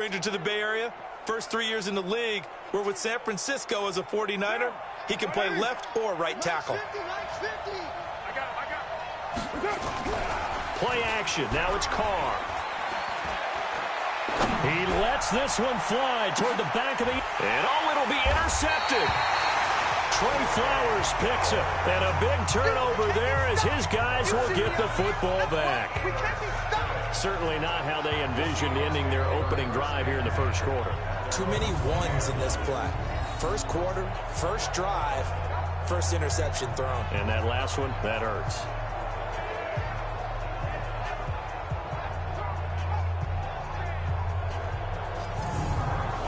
Stranger to the Bay Area, first 3 years in the league, were with San Francisco as a 49er. He can play left or right tackle. Play action. Now it's Carr. He lets this one fly toward the back of the... And oh, it'll be intercepted. Trey Flowers picks it. And a big turnover there as his guys will get the football back. Certainly not how they envisioned ending their opening drive here in the first quarter. Too many ones in this play. First quarter, first drive, first interception thrown. And that last one, that hurts.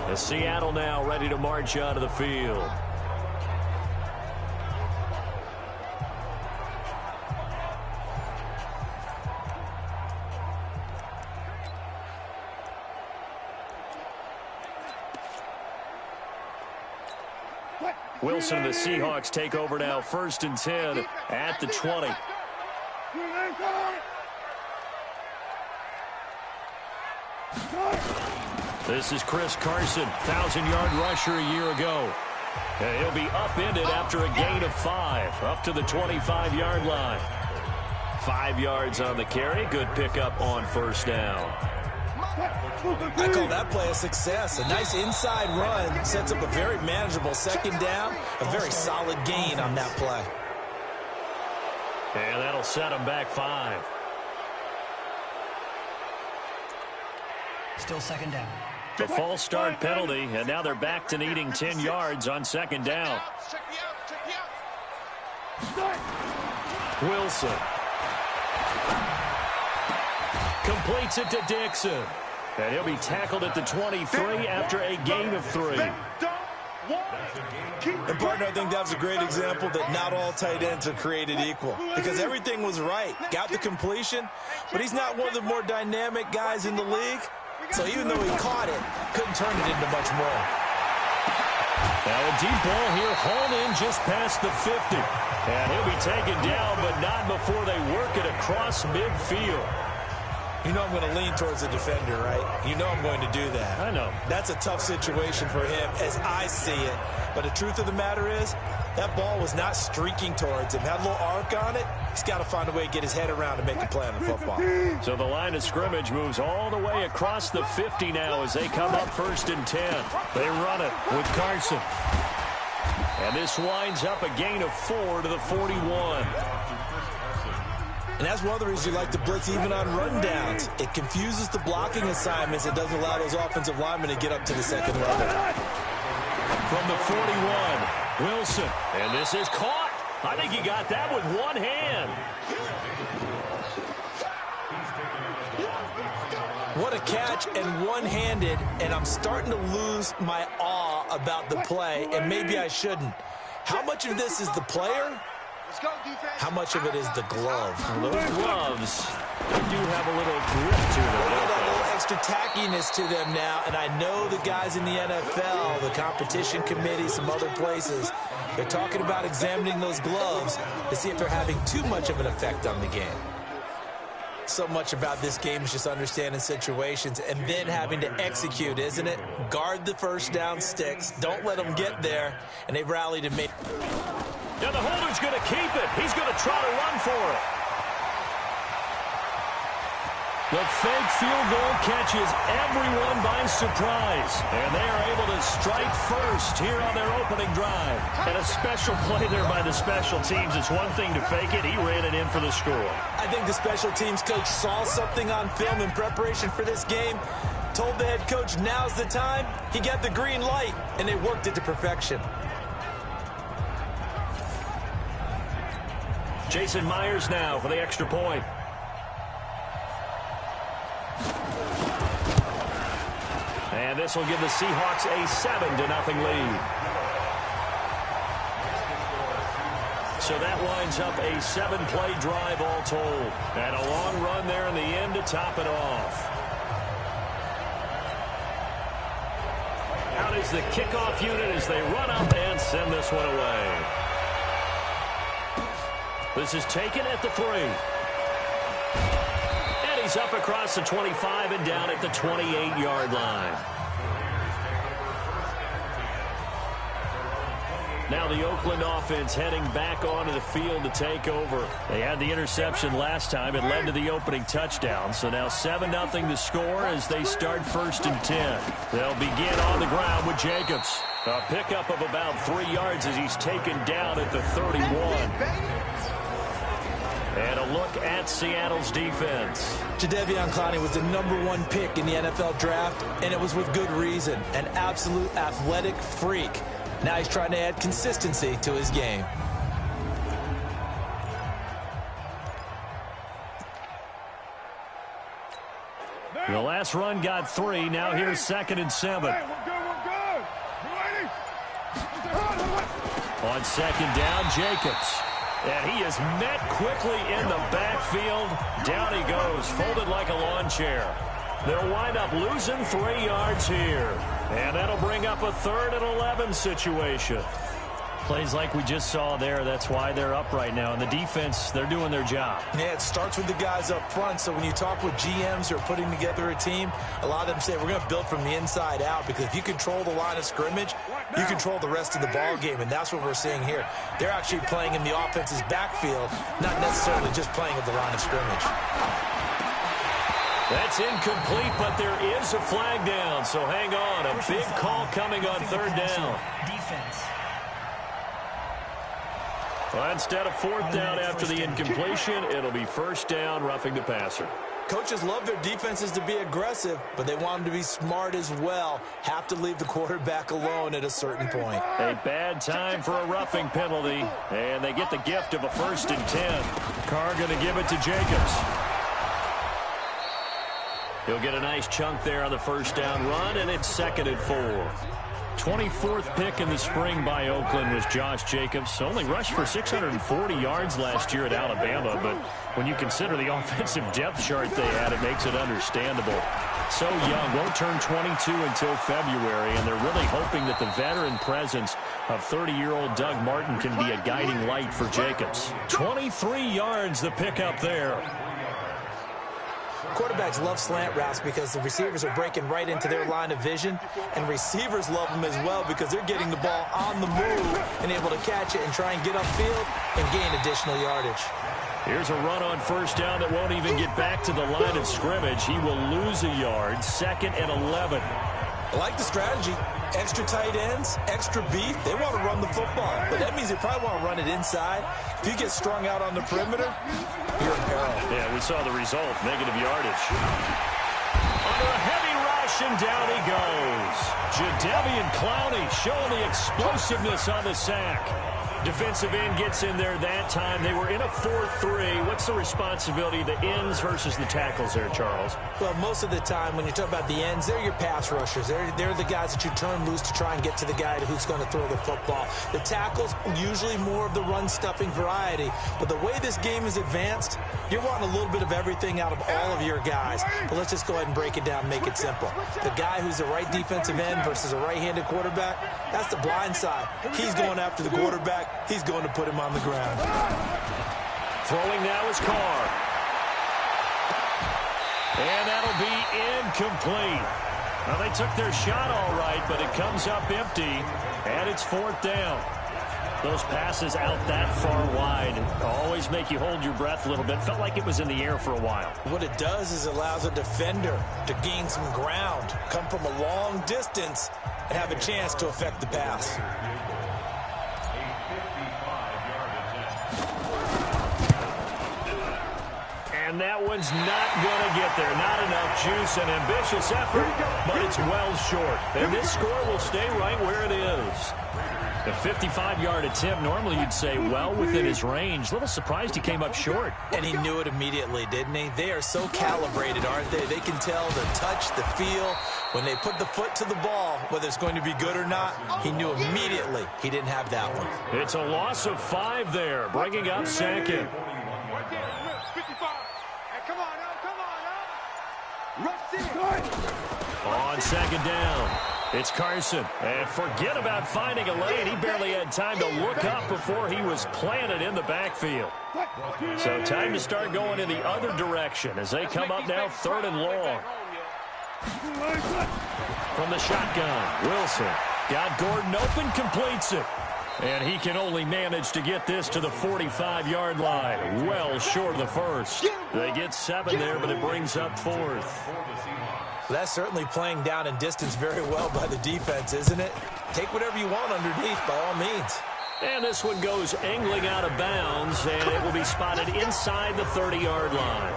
And Seattle now ready to march out of the field. Wilson and the Seahawks take over now, 1st and 10 at the 20. This is Chris Carson, 1,000-yard rusher a year ago. And he'll be upended after a gain of 5, up to the 25-yard line. 5 yards on the carry, good pickup on 1st down. I call that play a success. A nice inside run sets up a very manageable 2nd down. A very solid gain on that play. And that'll set them back 5. Still 2nd down. The false start penalty, and now they're back to needing 10 yards on 2nd down. Wilson completes it to Dixon. And he'll be tackled at the 23 after a gain of 3. And, partner, I think that was a great example that not all tight ends are created equal. Because everything was right. Got the completion, but he's not one of the more dynamic guys in the league. So even though he caught it, couldn't turn it into much more. Now a deep ball here, hauled in just past the 50. And he'll be taken down, but not before they work it across midfield. You know I'm going to lean towards the defender, right? You know I'm going to do that. I know. That's a tough situation for him as I see it. But the truth of the matter is, that ball was not streaking towards him. Had a little arc on it. He's got to find a way to get his head around and make a play on the football. So the line of scrimmage moves all the way across the 50 now as they come up 1st and 10. They run it with Carson. And this winds up a gain of 4 to the 41. And that's one of the reasons you like to blitz even on rundowns. It confuses the blocking assignments. It doesn't allow those offensive linemen to get up to the 2nd level. From the 41, Wilson. And this is caught. I think he got that with one hand. What a catch, and one-handed, and I'm starting to lose my awe about the play, and maybe I shouldn't. How much of this is the player? How much of it is the glove? Those gloves, they do have a little grip to them. They got a little extra tackiness to them now, and I know the guys in the NFL, the competition committee, some other places, they're talking about examining those gloves to see if they're having too much of an effect on the game. So much about this game is just understanding situations and then having to execute, isn't it? Guard the 1st down sticks. Don't let them get there, and they've rallied and made... Now the holder's going to keep it. He's going to try to run for it. The fake field goal catches everyone by surprise. And they are able to strike first here on their opening drive. And a special play there by the special teams. It's one thing to fake it. He ran it in for the score. I think the special teams coach saw something on film in preparation for this game. Told the head coach now's the time. He got the green light, and they worked it to perfection. Jason Myers now for the extra point. And this will give the Seahawks a 7-0 lead. So that winds up a 7-play drive all told. And a long run there in the end to top it off. Out is the kickoff unit as they run up and send this one away. This is taken at the 3. And he's goes up across the 25 and down at the 28-yard line. Now the Oakland offense heading back onto the field to take over. They had the interception last time. It led to the opening touchdown. So now 7-0 to score as they start 1st and 10. They'll begin on the ground with Jacobs. A pickup of about 3 yards as he's taken down at the 31. And a look at Seattle's defense. Jadeveon Clowney was the #1 pick in the NFL draft, and it was with good reason. An absolute athletic freak. Now he's trying to add consistency to his game. The last run got 3. Now here's 2nd and 7. On 2nd down, Jacobs. And he is met quickly in the backfield. Down he goes, folded like a lawn chair. They'll wind up losing 3 yards here. And that'll bring up a 3rd and 11 situation. Plays like we just saw there. That's why they're up right now. And the defense, they're doing their job. Yeah, it starts with the guys up front. So when you talk with GMs who are putting together a team, a lot of them say we're going to build from the inside out, because if you control the line of scrimmage, you control the rest of the ball game, and that's what we're seeing here. They're actually playing in the offense's backfield, not necessarily just playing at the line of scrimmage. That's incomplete, but there is a flag down, so hang on. A big call coming on 3rd down. Defense. Well, instead of 4th down after the incompletion, it'll be 1st down, roughing the passer. Coaches love their defenses to be aggressive, but they want them to be smart as well. Have to leave the quarterback alone at a certain point. A bad time for a roughing penalty, and they get the gift of a 1st and 10. Carr going to give it to Jacobs. He'll get a nice chunk there on the 1st down run, and it's 2nd and 4. 24th pick in the spring by Oakland was Josh Jacobs. Only rushed for 640 yards last year at Alabama, but when you consider the offensive depth chart they had, it makes it understandable. So young, won't turn 22 until February, and they're really hoping that the veteran presence of 30-year-old Doug Martin can be a guiding light for Jacobs. 23 yards the pickup there. Quarterbacks love slant routes because the receivers are breaking right into their line of vision, and receivers love them as well because they're getting the ball on the move and able to catch it and try and get upfield and gain additional yardage. Here's a run on 1st down that won't even get back to the line of scrimmage. He will lose a yard. 2nd and 11. I like the strategy. Extra tight ends, extra beef. They want to run the football, but that means they probably want to run it inside. If you get strung out on the perimeter, you're in peril. Yeah, we saw the result, negative yardage. Under a heavy rush, and down he goes. Jadeveon Clowney showing the explosiveness on the sack. Defensive end gets in there that time. They were in a 4-3. What's the responsibility of the ends versus the tackles there, Charles? Well, most of the time when you talk about the ends, they're your pass rushers. They're the guys that you turn loose to try and get to the guy who's going to throw the football. The tackles, usually more of the run-stuffing variety. But the way this game is advanced, you're wanting a little bit of everything out of all of your guys. But let's just go ahead and break it down, make it simple. The guy who's the right defensive end versus a right-handed quarterback, that's the blind side. He's going after the quarterback. He's going to put him on the ground. Throwing now is Carr. And that'll be incomplete. Well, they took their shot all right, but it comes up empty, and it's 4th down. Those passes out that far wide always make you hold your breath a little bit. Felt like it was in the air for a while. What it does is it allows a defender to gain some ground, come from a long distance, and have a chance to affect the pass. And that one's not going to get there. Not enough juice, an ambitious effort, but it's well short. And this score will stay right where it is. A 55-yard attempt, normally you'd say well within his range. A little surprised he came up short. And he knew it immediately, didn't he? They are so calibrated, aren't they? They can tell the touch, the feel. When they put the foot to the ball, whether it's going to be good or not, he knew immediately he didn't have that one. It's a loss of 5 there, bringing up 2nd. On 2nd down. It's Carson. And forget about finding a lane. He barely had time to look up before he was planted in the backfield. So time to start going in the other direction as they come up now 3rd and long. From the shotgun, Wilson got Gordon open, completes it. And he can only manage to get this to the 45-yard line. Well short of the first. They get 7 there, but it brings up 4th. That's certainly playing down in distance very well by the defense, isn't it? Take whatever you want underneath by all means. And this one goes angling out of bounds, and it will be spotted inside the 30-yard line.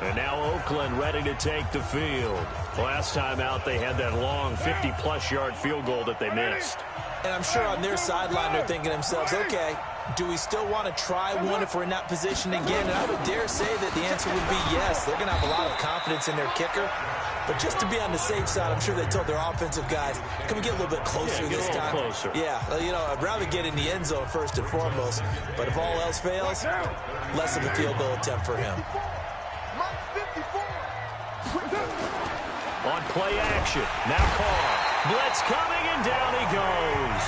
And now Oakland ready to take the field. Last time out, they had that long 50-plus yard field goal that they missed. And I'm sure on their sideline they're thinking to themselves, okay, do we still want to try one if we're in that position again? And I would dare say that the answer would be yes. They're going to have a lot of confidence in their kicker. But just to be on the safe side, I'm sure they told their offensive guys, can we get a little bit closer this time? Closer. Yeah, you know, I'd rather get in the end zone first and foremost. But if all else fails, less of a field goal attempt for him. On play action, now Carr. Blitz coming, and down he goes.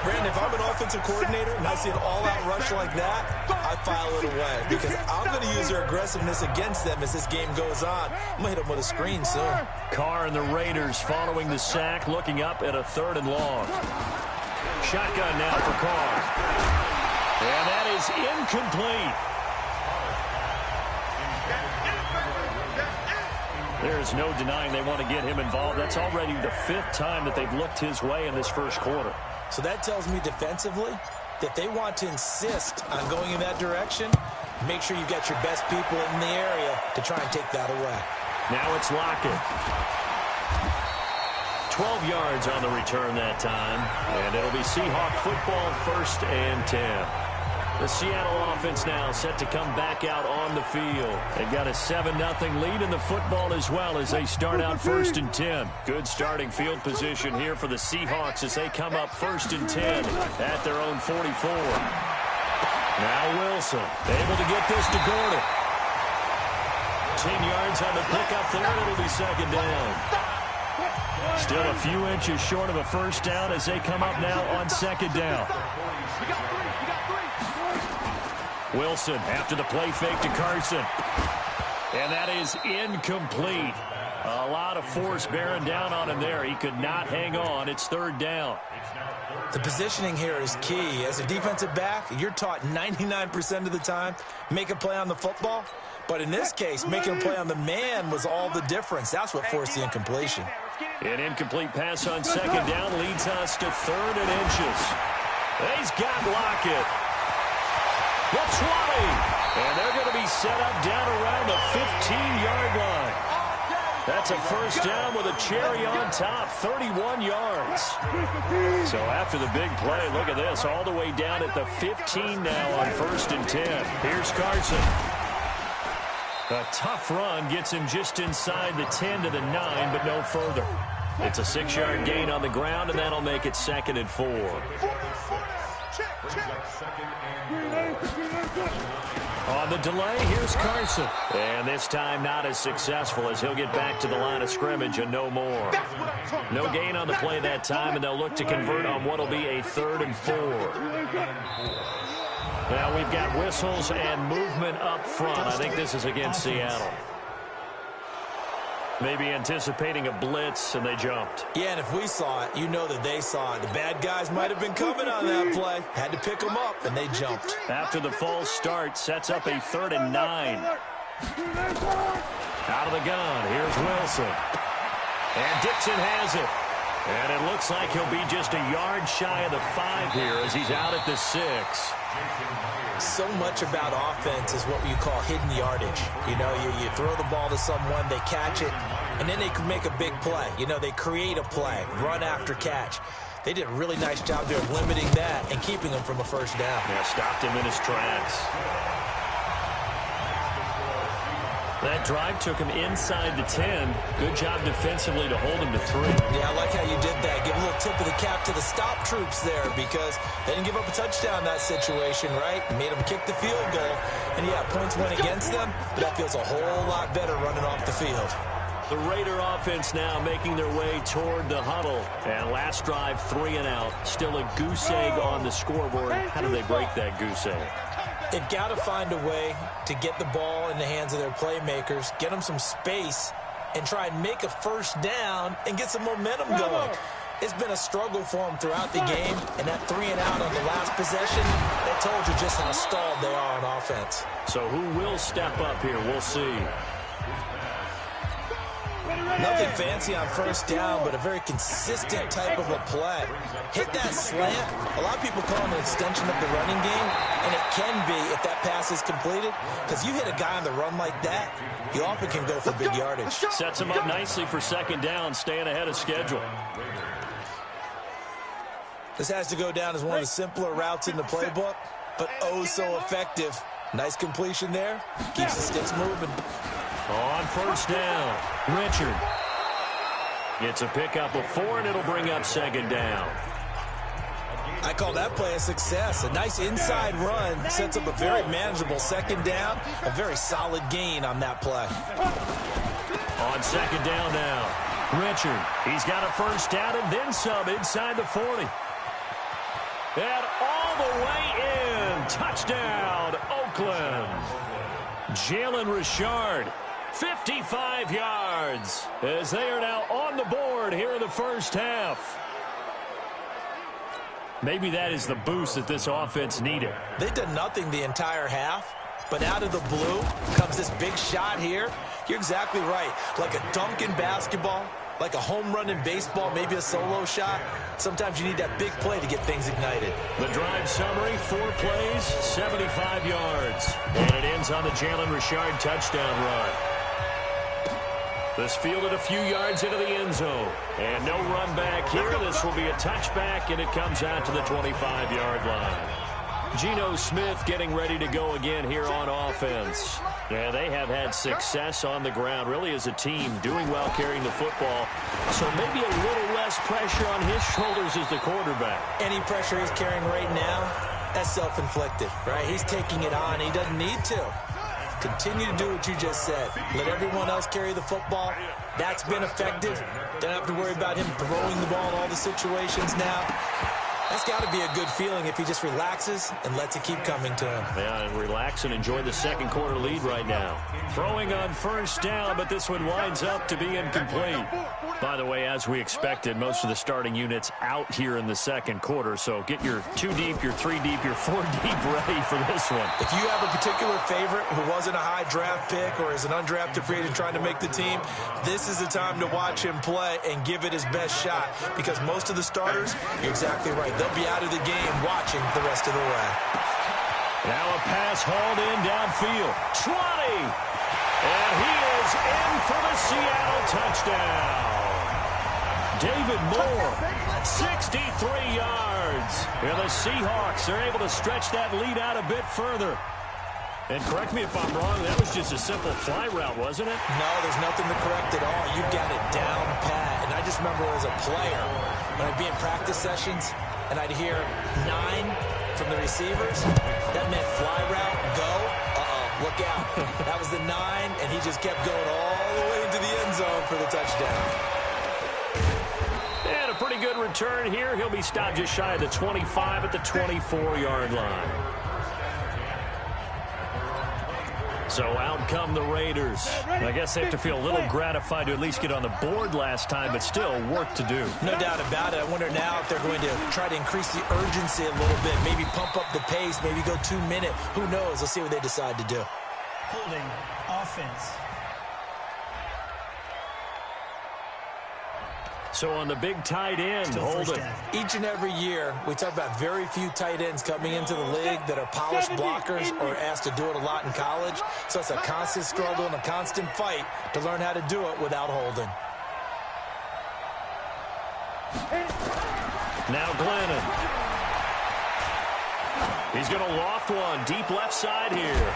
Brandon, if I'm an offensive coordinator and I see an all-out rush like that, I file it away because I'm going to use their aggressiveness against them as this game goes on. I'm going to hit them with a screen soon. Carr and the Raiders following the sack, looking up at a 3rd and long. Shotgun now for Carr. And that is incomplete. There's no denying they want to get him involved. That's already the 5th time that they've looked his way in this first quarter. So that tells me defensively that they want to insist on going in that direction. Make sure you've got your best people in the area to try and take that away. Now it's Lockett. 12 yards on the return that time. And it'll be Seahawk football, 1st and 10. The Seattle offense now set to come back out on the field. They've got a 7-0 lead in the football as well as they start out 1st and 10. Good starting field position here for the Seahawks as they come up 1st and 10 at their own 44. Now Wilson able to get this to Gordon. 10 yards on the pickup there, and it'll be 2nd down. Still a few inches short of a 1st down as they come up now on 2nd down. Wilson after the play fake to Carson. And that is incomplete. A lot of force bearing down on him there. He could not hang on. It's 3rd down. The positioning here is key. As a defensive back, you're taught 99% of the time, make a play on the football. But in this case, making a play on the man was all the difference. That's what forced the incompletion. An incomplete pass on 2nd down leads us to 3rd and inches. He's got Lockett. The 20, and they're going to be set up down around the 15-yard line. That's a 1st down with a cherry on top, 31 yards. So after the big play, look at this, all the way down at the 15 now on 1st and 10. Here's Carson. A tough run gets him just inside the 10 to the 9, but no further. It's a 6-yard gain on the ground, and that'll make it 2nd and 4. On the delay, here's Carson. And this time not as successful as he'll get back to the line of scrimmage and no more. No gain on the play that time, and they'll look to convert on what will be a 3rd and 4. Now we've got whistles and movement up front. I think this is against Seattle. Maybe anticipating a blitz, and they jumped. Yeah, and if we saw it, you know that they saw it. The bad guys might have been coming on that play. Had to pick them up, and they jumped. After the false start, sets up a 3rd and 9. Out of the gun, here's Wilson. And Dixon has it. And it looks like he'll be just a yard shy of the 5 here as he's out at the 6. So much about offense is what you call hidden yardage. You know, you throw the ball to someone, they catch it, and then they can make a big play. You know, they create a play, run after catch. They did a really nice job there of limiting that and keeping him from a 1st down. Yeah, stopped him in his tracks. That drive took him inside the 10. Good job defensively to hold him to 3. Yeah, I like how you did that. Give a little tip of the cap to the stop troops there because they didn't give up a touchdown in that situation, right? Made them kick the field goal. And, yeah, points went against them, but that feels a whole lot better running off the field. The Raider offense now making their way toward the huddle. And last drive, 3 and out. Still a goose egg on the scoreboard. How do they break that goose egg? They've got to find a way to get the ball in the hands of their playmakers, get them some space, and try and make a first down and get some momentum going. It's been a struggle for them throughout the game, and that 3 and out on the last possession, that told you just how stalled they are on offense. So who will step up here? We'll see. Nothing fancy on first down, but a very consistent type of a play. Hit that slant. A lot of people call it an extension of the running game, and it can be if that pass is completed, because you hit a guy on the run like that, you often can go for big yardage. Sets him up nicely for second down, staying ahead of schedule. This has to go down as one of the simpler routes in the playbook, but oh so effective. Nice completion there. Keeps the sticks moving. On first down, Richard. It's a pickup of 4, and it'll bring up second down. I call that play a success. A nice inside run sets up a very manageable second down. A very solid gain on that play. On second down now, Richard. He's got a first down and then some inside the 40. And all the way in. Touchdown, Oakland. Jalen Richard. 55 yards as they are now on the board here in the first half. Maybe that is the boost that this offense needed. They did nothing the entire half, but out of the blue comes this big shot here. You're exactly right. Like a dunk in basketball, like a home run in baseball, maybe a solo shot. Sometimes you need that big play to get things ignited. The drive summary, 4 plays, 75 yards. And it ends on the Jalen Richard touchdown run. This fielded a few yards into the end zone. And no run back here. This will be a touchback, and it comes out to the 25-yard line. Geno Smith getting ready to go again here on offense. Yeah, they have had success on the ground, really as a team, doing well carrying the football. So maybe a little less pressure on his shoulders as the quarterback. Any pressure he's carrying right now, that's self-inflicted, right? He's taking it on. He doesn't need to. Continue to do what you just said. Let everyone else carry the football. That's been effective. Don't have to worry about him throwing the ball in all the situations now. That's got to be a good feeling if he just relaxes and lets it keep coming to him. Yeah, and relax and enjoy the second quarter lead right now. Throwing on first down, but this one winds up to be incomplete. By the way, as we expected, most of the starting units out here in the second quarter. So get your 2 deep, your 3 deep, your 4 deep ready for this one. If you have a particular favorite who wasn't a high draft pick or is an undrafted free agent trying to make the team, this is the time to watch him play and give it his best shot. Because most of the starters, you're exactly right. They'll be out of the game watching the rest of the way. Now a pass hauled in downfield. 20! And he is in for the Seattle touchdown. David Moore, 63 yards. And the Seahawks are able to stretch that lead out a bit further. And correct me if I'm wrong, that was just a simple fly route, wasn't it? No, there's nothing to correct at all. You've got it down pat. And I just remember as a player, when I'd be in practice sessions, and I'd hear 9 from the receivers, that meant fly route, go, look out. That was the 9, and he just kept going all the way into the end zone for the touchdown. And a pretty good return here. He'll be stopped just shy of the 25 at the 24-yard line. So out come the Raiders. I guess they have to feel a little gratified to at least get on the board last time, but still work to do. No doubt about it. I wonder now if they're going to try to increase the urgency a little bit, maybe pump up the pace, maybe go 2 minute. Who knows? Let's see what they decide to do. Holding offense. So on the big tight end, holding. Each and every year, we talk about very few tight ends coming into the league that are polished blockers or asked to do it a lot in college. So it's a constant struggle and a constant fight to learn how to do it without holding. Now Glennon. He's going to loft one deep left side here.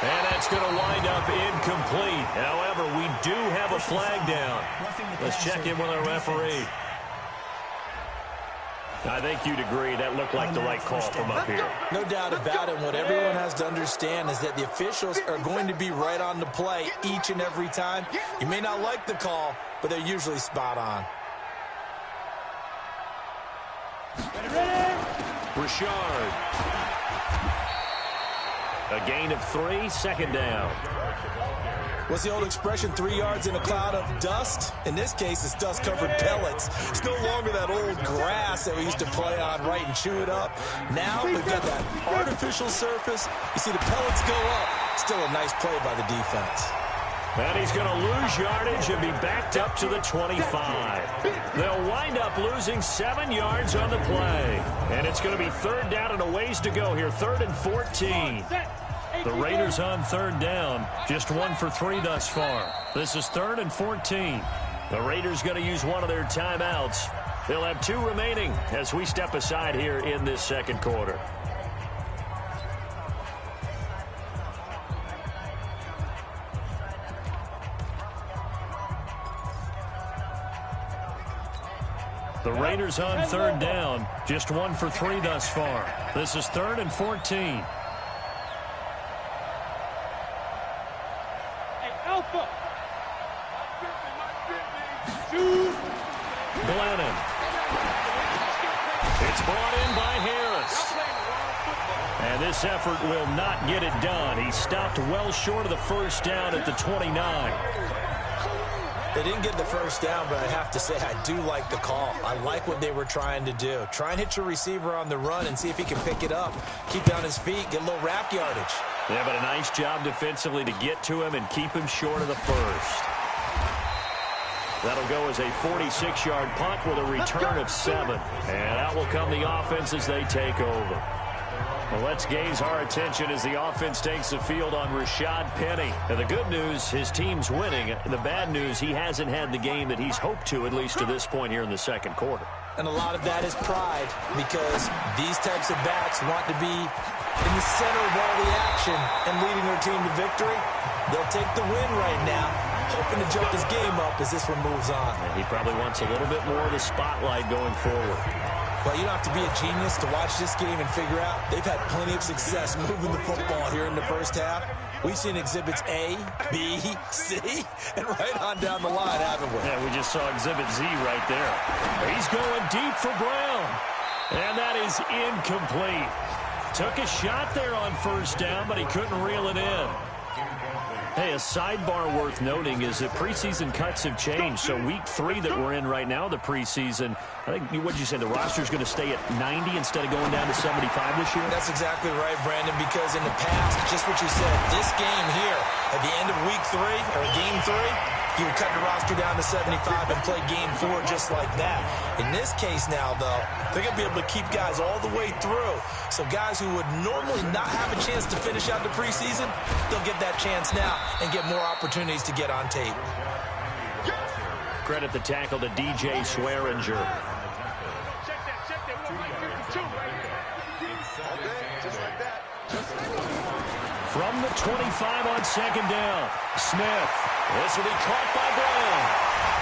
And that's going to wind up incomplete. However, we do have a flag down. Let's check in with our referee. I think you'd agree that looked like the right call from up here. No doubt about it. What everyone has to understand is that the officials are going to be right on the play each and every time. You may not like the call, but they're usually spot on. Richard. A gain of 3, second down. What's the old expression, 3 yards in a cloud of dust? In this case, it's dust-covered pellets. It's no longer that old grass that we used to play on, right, and chew it up. Now we've got that artificial surface. You see the pellets go up. Still a nice play by the defense. And he's going to lose yardage and be backed up to the 25. They'll wind up losing 7 yards on the play. And it's going to be third down and a ways to go here, 3rd and 14. The Raiders on third down, just 1 for 3 thus far. This is 3rd and 14. The Raiders going to use one of their timeouts. They'll have 2 remaining as we step aside here in this second quarter. The Raiders on third down, just 1 for 3 thus far. This is 3rd and 14. Glennon. It's brought in by Harris. And this effort will not get it done. He stopped well short of the first down at the 29. They didn't get the first down, but I have to say I do like the call. I like what they were trying to do. Try and hit your receiver on the run and see if he can pick it up. Keep it on his feet, get a little rack yardage. Yeah, but a nice job defensively to get to him and keep him short of the first. That'll go as a 46-yard punt with a return of 7. And out will come the offense as they take over. Well, let's gaze our attention as the offense takes the field on Rashad Penny. And the good news, his team's winning. The bad news, he hasn't had the game that he's hoped to, at least to this point here in the second quarter. And a lot of that is pride, because these types of backs want to be in the center of all the action and leading their team to victory. They'll take the win right now, hoping to jump his game up as this one moves on. And he probably wants a little bit more of the spotlight going forward. Well, you don't have to be a genius to watch this game and figure out they've had plenty of success moving the football here in the first half. We've seen exhibits A, B, C, and right on down the line, haven't we? Yeah, we just saw exhibit Z right there. He's going deep for Brown. And that is incomplete. Took a shot there on first down, but he couldn't reel it in. Hey, a sidebar worth noting is that preseason cuts have changed. So week 3 that we're in right now, the preseason, I think, what'd you say, the roster's going to stay at 90 instead of going down to 75 this year? That's exactly right, Brandon, because in the past, just what you said, this game here, at the end of week 3, or game 3, you would cut the roster down to 75 and play game 4 just like that. In this case now, though, they're going to be able to keep guys all the way through. So guys who would normally not have a chance to finish out the preseason, they'll get that chance now and get more opportunities to get on tape. Credit the tackle to DJ Swearinger. From the 25 on second down, Smith. This will be caught by Brown.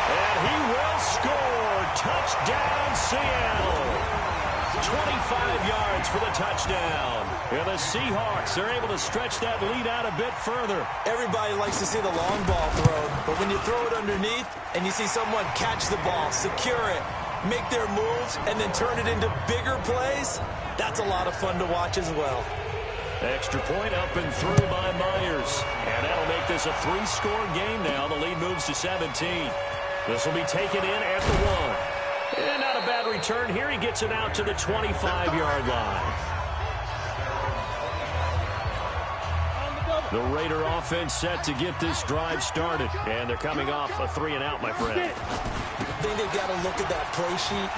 And he will score. Touchdown, Seattle. 25 yards for the touchdown. And the Seahawks are able to stretch that lead out a bit further. Everybody likes to see the long ball thrown, but when you throw it underneath and you see someone catch the ball, secure it, make their moves, and then turn it into bigger plays, that's a lot of fun to watch as well. Extra point up and through by Myers. And that'll make this a 3-score game now. The lead moves to 17. This will be taken in at the 1. And not a bad return here. He gets it out to the 25-yard line. The Raider offense set to get this drive started. And they're coming off a 3-and-out, my friend. I think they've got to look at that play sheet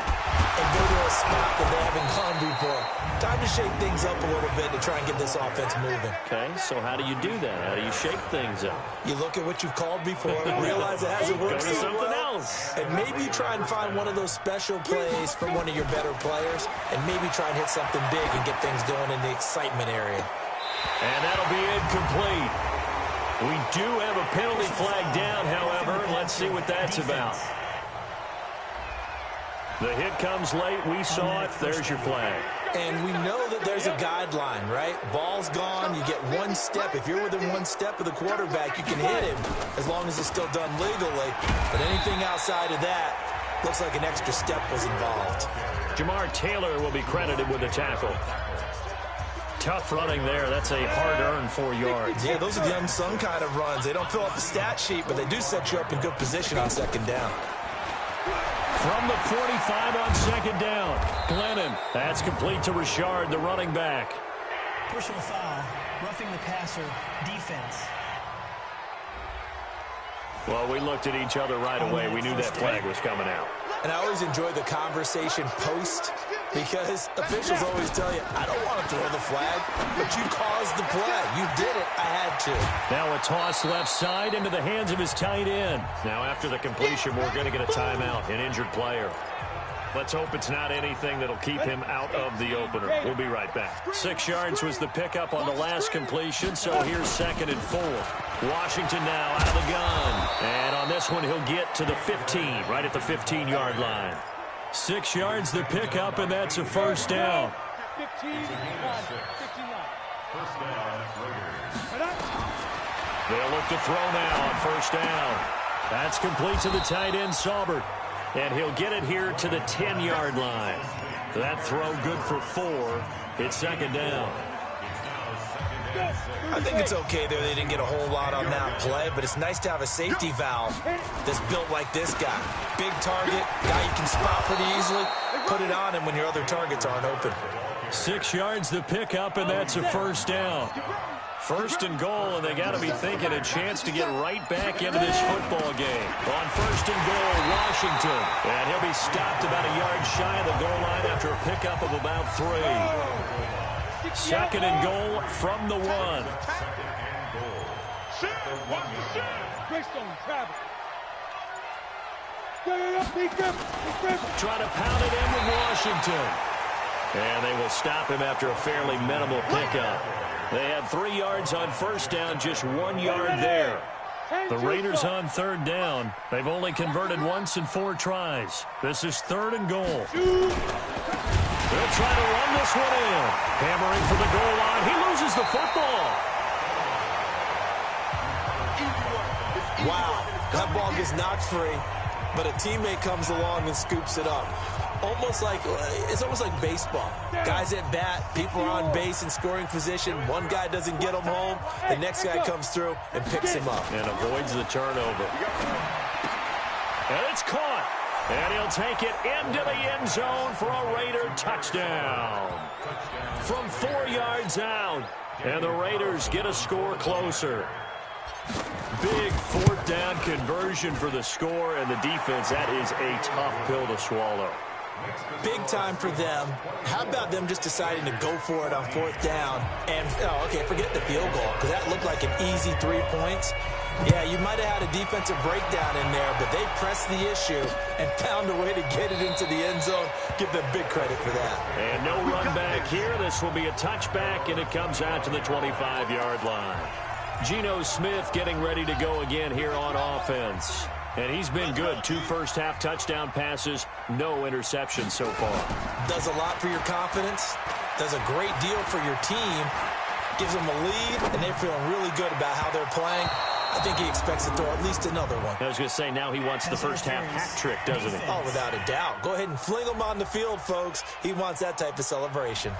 and go to a spot that they haven't gone before. Time to shake things up a little bit to try and get this offense moving. Okay, so how do you do that? How do you shake things up? You look at what you've called before, realize it hasn't worked Go to so something well, else. and maybe you try and find one of those special plays from one of your better players, and maybe try and hit something big and get things going in the excitement area. And that'll be incomplete. We do have a penalty flag down, however. Let's see what that's about. The hit comes late. We saw it. There's your flag. And we know that there's a guideline, right? Ball's gone. You get one step. If you're within one step of the quarterback, you can hit him as long as it's still done legally. But anything outside of that looks like an extra step was involved. Jamar Taylor will be credited with the tackle. Tough running there. That's a hard-earned 4 yards. Yeah, those are the unsung kind of runs. They don't fill up the stat sheet, but they do set you up in good position on second down. From the 45 on second down, Glennon. That's complete to Richard, the running back. Personal foul, roughing the passer, defense. Well, we looked at each other right away. We knew that flag was coming out. And I always enjoy the conversation post because officials always tell you, I don't want to throw the flag, but you caused the play. You did it. I had to. Now a toss left side into the hands of his tight end. Now after the completion, we're going to get a timeout, an injured player. Let's hope it's not anything that'll keep him out of the opener. We'll be right back. 6 yards was the pickup on the last completion, so here's 2nd and 4. Washington now out of the gun. And on this one, he'll get to the 15, right at the 15-yard line. 6 yards the pickup, and that's a first down. They'll look to throw now on first down. That's complete to the tight end, Saubert. And he'll get it here to the 10-yard line. That throw good for 4. It's second down. I think it's okay there. They didn't get a whole lot on that play, but it's nice to have a safety valve that's built like this guy. Big target, guy you can spot pretty easily. Put it on him when your other targets aren't open. 6 yards the pickup, and that's a first down. First and goal, and they got to be thinking a chance to get right back into this football game. On first and goal, Washington. And he'll be stopped about a yard shy of the goal line after a pickup of about 3. 2nd and goal from the 1. Trying to pound it in with Washington. And they will stop him after a fairly minimal pickup. They had 3 yards on first down, just 1 yard there. The Raiders on third down. They've only converted once in 4 tries. This is 3rd and goal. They'll try to run this one in. Hammering for the goal line. He loses the football. Wow, that ball gets knocked free, but a teammate comes along and scoops it up. It's almost like baseball. Guys at bat, people are on base in scoring position. One guy doesn't get him home. The next guy comes through and picks him up. And avoids the turnover. And it's caught. And he'll take it into the end zone for a Raider touchdown. From 4 yards out. And the Raiders get a score closer. Big 4th down conversion for the score, and the defense, that is a tough pill to swallow. Big time for them. How about them just deciding to go for it on 4th down? And, forget the field goal, because that looked like an easy 3 points. Yeah, you might have had a defensive breakdown in there, but they pressed the issue and found a way to get it into the end zone. Give them big credit for that. And no run back here. This will be a touchback, and it comes out to the 25-yard line. Geno Smith getting ready to go again here on offense. And he's been good. 2 first-half touchdown passes, no interceptions so far. Does a lot for your confidence. Does a great deal for your team. Gives them a lead, and they're feeling really good about how they're playing. I think he expects to throw at least another one. I was going to say, now he wants the first-half hat trick, doesn't he? Oh, without a doubt. Go ahead and fling him on the field, folks. He wants that type of celebration.